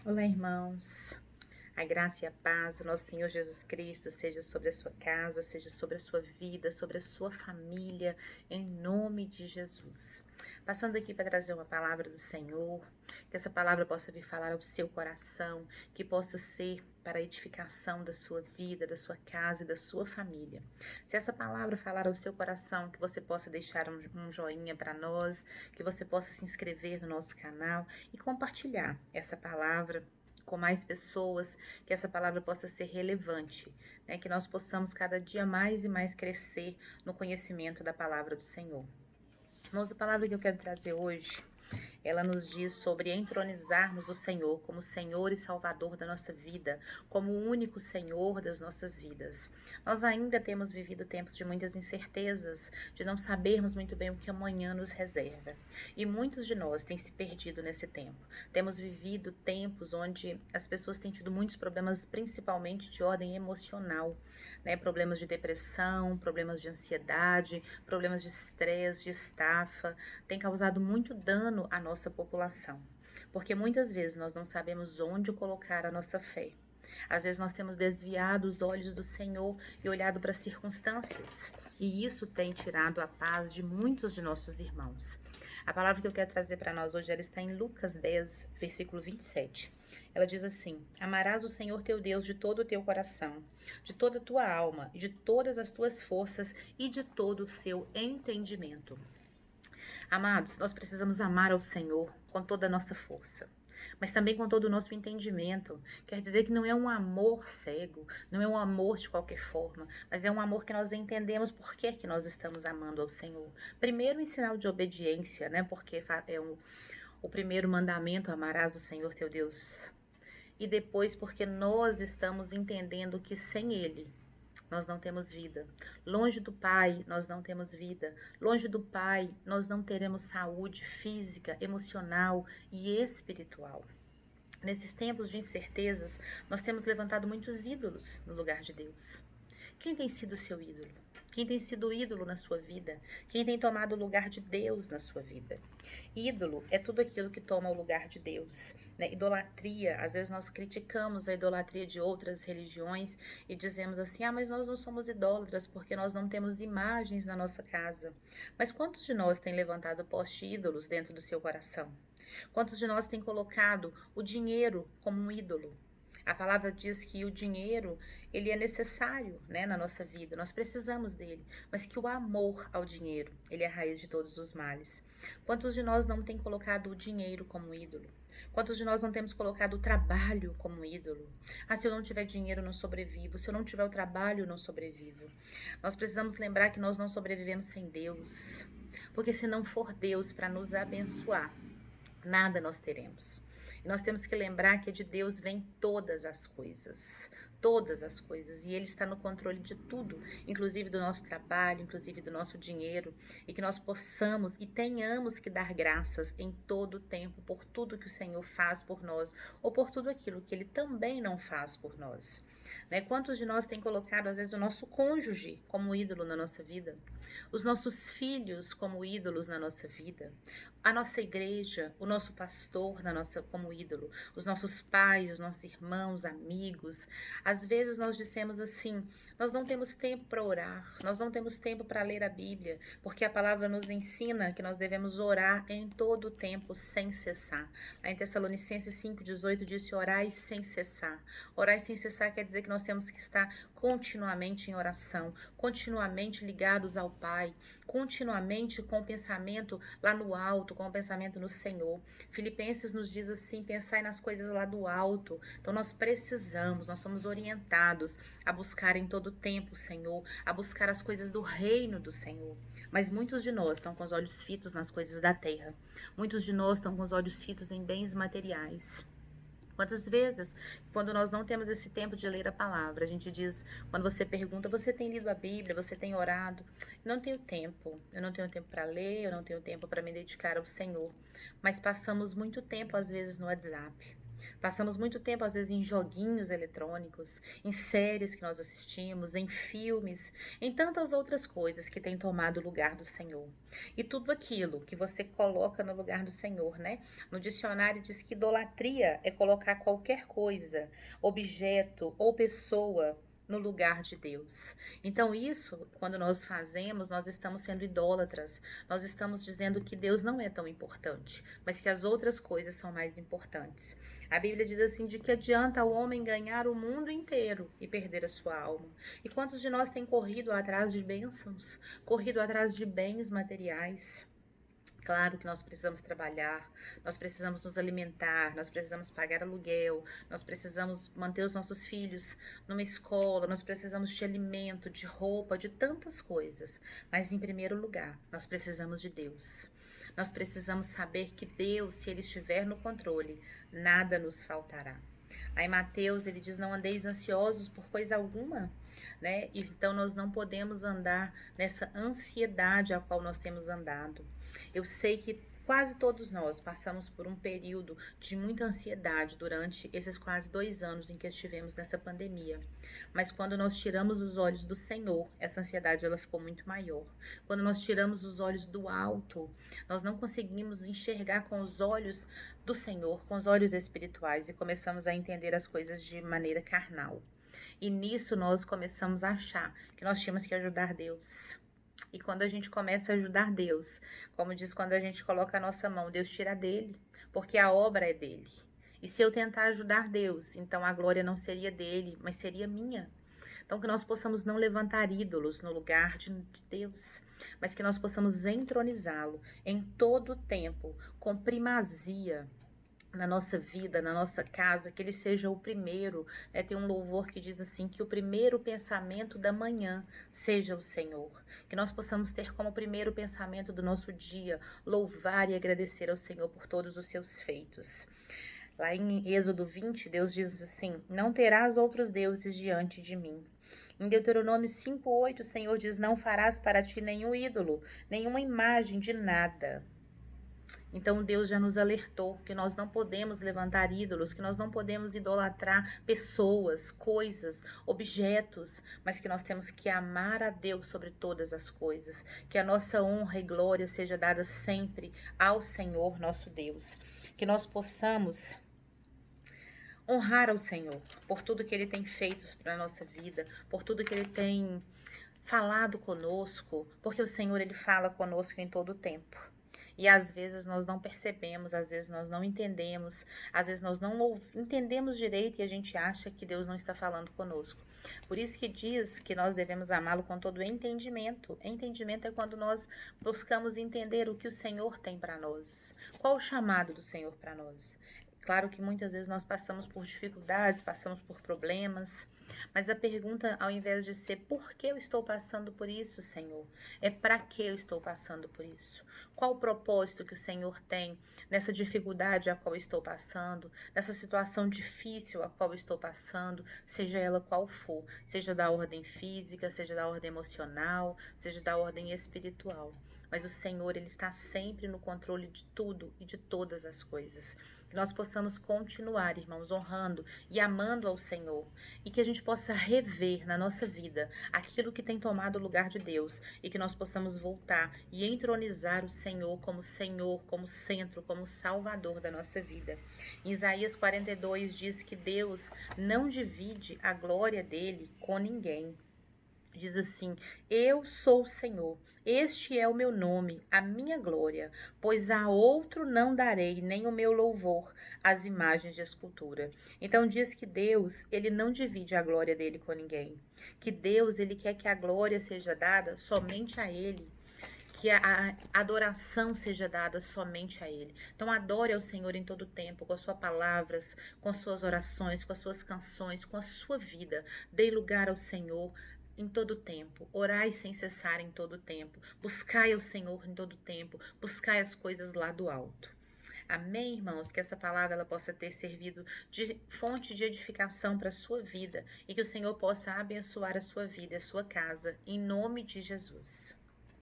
Olá, irmãos. A graça e a paz do nosso Senhor Jesus Cristo seja sobre a sua casa, seja sobre a sua vida, sobre a sua família, em nome de Jesus. Passando aqui para trazer uma palavra do Senhor, que essa palavra possa vir falar ao seu coração, que possa ser para a edificação da sua vida, da sua casa e da sua família. Se essa palavra falar ao seu coração, que você possa deixar um joinha para nós, que você possa se inscrever no nosso canal e compartilhar essa palavra com mais pessoas, que essa palavra possa ser relevante, né? Que nós possamos cada dia mais e mais crescer no conhecimento da palavra do Senhor. Irmãos, a palavra que eu quero trazer hoje, ela nos diz sobre entronizarmos o Senhor como Senhor e Salvador da nossa vida, como o único Senhor das nossas vidas. Nós ainda temos vivido tempos de muitas incertezas, de não sabermos muito bem o que amanhã nos reserva. E muitos de nós têm se perdido nesse tempo. Temos vivido tempos onde as pessoas têm tido muitos problemas, principalmente de ordem emocional, né? Problemas de depressão, problemas de ansiedade, problemas de estresse, de estafa, tem causado muito dano à nossa população, porque muitas vezes nós não sabemos onde colocar a nossa fé. Às vezes nós temos desviado os olhos do Senhor e olhado para as circunstâncias, e isso tem tirado a paz de muitos de nossos irmãos. A palavra que eu quero trazer para nós hoje, ela está em Lucas 10, versículo 27. Ela diz assim: amarás o Senhor teu Deus de todo o teu coração, de toda a tua alma, de todas as tuas forças e de todo o seu entendimento. Amados, nós precisamos amar ao Senhor com toda a nossa força, mas também com todo o nosso entendimento. Quer dizer que não é um amor cego, não é um amor de qualquer forma, mas é um amor que nós entendemos por que nós estamos amando ao Senhor. Primeiro, em sinal de obediência, né? Porque é o primeiro mandamento: amarás o Senhor teu Deus. E depois, porque nós estamos entendendo que sem Ele nós não temos vida. Longe do Pai, nós não temos vida. Longe do Pai, nós não teremos saúde física, emocional e espiritual. Nesses tempos de incertezas, nós temos levantado muitos ídolos no lugar de Deus. Quem tem sido o seu ídolo? Quem tem sido o ídolo na sua vida? Quem tem tomado o lugar de Deus na sua vida? Ídolo é tudo aquilo que toma o lugar de Deus, né? Idolatria, às vezes nós criticamos a idolatria de outras religiões e dizemos assim: ah, mas nós não somos idólatras porque nós não temos imagens na nossa casa. Mas quantos de nós têm levantado poste ídolos dentro do seu coração? Quantos de nós têm colocado o dinheiro como um ídolo? A palavra diz que o dinheiro, ele é necessário, né, na nossa vida, nós precisamos dele, mas que o amor ao dinheiro, ele é a raiz de todos os males. Quantos de nós não tem colocado o dinheiro como ídolo? Quantos de nós não temos colocado o trabalho como ídolo? Ah, se eu não tiver dinheiro, eu não sobrevivo. Se eu não tiver o trabalho, eu não sobrevivo. Nós precisamos lembrar que nós não sobrevivemos sem Deus, porque se não for Deus para nos abençoar, nada nós teremos. E nós temos que lembrar que de Deus vem todas as coisas. Todas as coisas. E Ele está no controle de tudo, inclusive do nosso trabalho, inclusive do nosso dinheiro. E que nós possamos e tenhamos que dar graças em todo o tempo por tudo que o Senhor faz por nós, ou por tudo aquilo que Ele também não faz por nós. Né? Quantos de nós têm colocado, às vezes, o nosso cônjuge como ídolo na nossa vida? Os nossos filhos como ídolos na nossa vida? A nossa igreja, o nosso pastor como ídolo, os nossos pais, os nossos irmãos, amigos. Às vezes nós dissemos assim: nós não temos tempo para orar, nós não temos tempo para ler a Bíblia, porque a palavra nos ensina que nós devemos orar em todo o tempo, sem cessar. Lá em Tessalonicenses 5,18 disse: orai sem cessar. Orar sem cessar quer dizer que nós temos que estar continuamente em oração, continuamente ligados ao Pai, continuamente com o pensamento lá no alto, com o pensamento no Senhor. Filipenses nos diz assim: pensai nas coisas lá do alto. Então nós precisamos, nós somos orientados a buscar em todo tempo o Senhor, a buscar as coisas do reino do Senhor. Mas muitos de nós estão com os olhos fitos nas coisas da terra. Muitos de nós estão com os olhos fitos em bens materiais. Quantas vezes, quando nós não temos esse tempo de ler a palavra, a gente diz, quando você pergunta: você tem lido a Bíblia, você tem orado? Não tenho tempo, eu não tenho tempo para ler, eu não tenho tempo para me dedicar ao Senhor. Mas passamos muito tempo, às vezes, no WhatsApp. Passamos muito tempo, às vezes, em joguinhos eletrônicos, em séries que nós assistimos, em filmes, em tantas outras coisas que têm tomado o lugar do Senhor. E tudo aquilo que você coloca no lugar do Senhor, né? No dicionário diz que idolatria é colocar qualquer coisa, objeto ou pessoa no lugar de Deus. Então, isso, quando nós fazemos, nós estamos sendo idólatras. Nós estamos dizendo que Deus não é tão importante, mas que as outras coisas são mais importantes. A Bíblia diz assim: de que adianta o homem ganhar o mundo inteiro e perder a sua alma? E quantos de nós têm corrido atrás de bênçãos, corrido atrás de bens materiais? Claro que nós precisamos trabalhar, nós precisamos nos alimentar, nós precisamos pagar aluguel, nós precisamos manter os nossos filhos numa escola, nós precisamos de alimento, de roupa, de tantas coisas. Mas em primeiro lugar, nós precisamos de Deus. Nós precisamos saber que Deus, se Ele estiver no controle, nada nos faltará. Aí Mateus, ele diz: não andeis ansiosos por coisa alguma, né? Então nós não podemos andar nessa ansiedade a qual nós temos andado. Eu sei que quase todos nós passamos por um período de muita ansiedade durante esses quase 2 anos em que estivemos nessa pandemia. Mas quando nós tiramos os olhos do Senhor, essa ansiedade ela ficou muito maior. Quando nós tiramos os olhos do alto, nós não conseguimos enxergar com os olhos do Senhor, com os olhos espirituais, e começamos a entender as coisas de maneira carnal. E nisso nós começamos a achar que nós tínhamos que ajudar Deus. E quando a gente começa a ajudar Deus, como diz, quando a gente coloca a nossa mão, Deus tira dele, porque a obra é dele. E se eu tentar ajudar Deus, então a glória não seria dele, mas seria minha. Então que nós possamos não levantar ídolos no lugar de Deus, mas que nós possamos entronizá-lo em todo o tempo, com primazia na nossa vida, na nossa casa, que ele seja o primeiro, né? Tem um louvor que diz assim, que o primeiro pensamento da manhã seja o Senhor, que nós possamos ter como primeiro pensamento do nosso dia, louvar e agradecer ao Senhor por todos os seus feitos. Lá em Êxodo 20, Deus diz assim: não terás outros deuses diante de mim. Em Deuteronômio 5:8, o Senhor diz: não farás para ti nenhum ídolo, nenhuma imagem de nada. Então Deus já nos alertou que nós não podemos levantar ídolos, que nós não podemos idolatrar pessoas, coisas, objetos, mas que nós temos que amar a Deus sobre todas as coisas, que a nossa honra e glória seja dada sempre ao Senhor nosso Deus, que nós possamos honrar ao Senhor por tudo que Ele tem feito para a nossa vida, por tudo que Ele tem falado conosco, porque o Senhor Ele fala conosco em todo o tempo. E às vezes nós não percebemos, às vezes nós não entendemos, às vezes nós não entendemos direito e a gente acha que Deus não está falando conosco. Por isso que diz que nós devemos amá-lo com todo entendimento. Entendimento é quando nós buscamos entender o que o Senhor tem para nós. Qual o chamado do Senhor para nós? Claro que muitas vezes nós passamos por dificuldades, passamos por problemas, mas a pergunta, ao invés de ser por que eu estou passando por isso, Senhor, é para que eu estou passando por isso? Qual o propósito que o Senhor tem nessa dificuldade a qual eu estou passando, nessa situação difícil a qual eu estou passando, seja ela qual for, seja da ordem física, seja da ordem emocional, seja da ordem espiritual. Mas o Senhor, Ele está sempre no controle de tudo e de todas as coisas. Que nós possamos continuar, irmãos, honrando e amando ao Senhor. E que a gente possa rever na nossa vida aquilo que tem tomado o lugar de Deus. E que nós possamos voltar e entronizar o Senhor, como centro, como Salvador da nossa vida. Em Isaías 42 diz que Deus não divide a glória dele com ninguém. Diz assim: eu sou o Senhor, este é o meu nome, a minha glória, pois a outro não darei nem o meu louvor às imagens de escultura. Então diz que Deus, ele não divide a glória dele com ninguém, que Deus, ele quer que a glória seja dada somente a ele, que a adoração seja dada somente a Ele. Então adore ao Senhor em todo o tempo, com as suas palavras, com as suas orações, com as suas canções, com a sua vida. Dê lugar ao Senhor em todo o tempo, orai sem cessar em todo o tempo, buscai ao Senhor em todo o tempo, buscai as coisas lá do alto. Amém, irmãos? Que essa palavra ela possa ter servido de fonte de edificação para a sua vida e que o Senhor possa abençoar a sua vida e a sua casa, em nome de Jesus.